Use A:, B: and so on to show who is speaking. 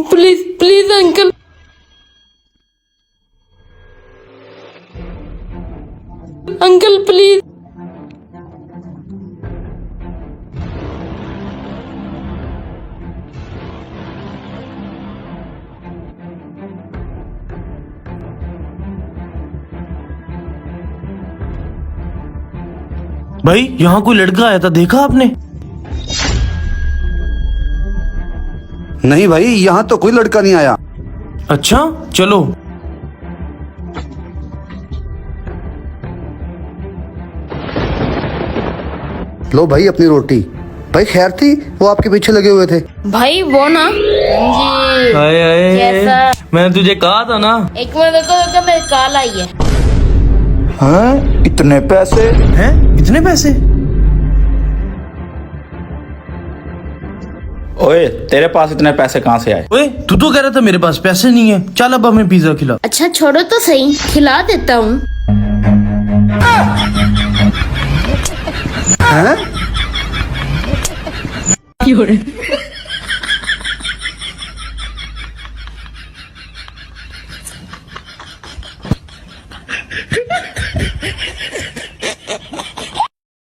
A: Please please uncle, uncle please.
B: भाई यहाँ कोई लड़का आया था, देखा आपने?
C: नहीं भाई, यहाँ तो कोई लड़का नहीं आया।
B: अच्छा चलो।
C: लो भाई अपनी रोटी। भाई खैर थी, वो आपके पीछे लगे हुए थे।
A: भाई वो ना जी
B: हाय हाय,
A: कैसा?
B: मैंने तुझे कहा था ना।
A: एक मिनट तो मेरी कॉल आई है।
D: हैं? इतने पैसे?
B: हैं? इतने पैसे?
D: ओए, तेरे पास इतने पैसे कहाँ से आए?
B: ओए तू तो कह रहा था मेरे पास पैसे नहीं है। चल अब हमें पिज्जा खिला।
A: अच्छा छोड़ो तो सही, खिला देता हूँ।
C: हैं?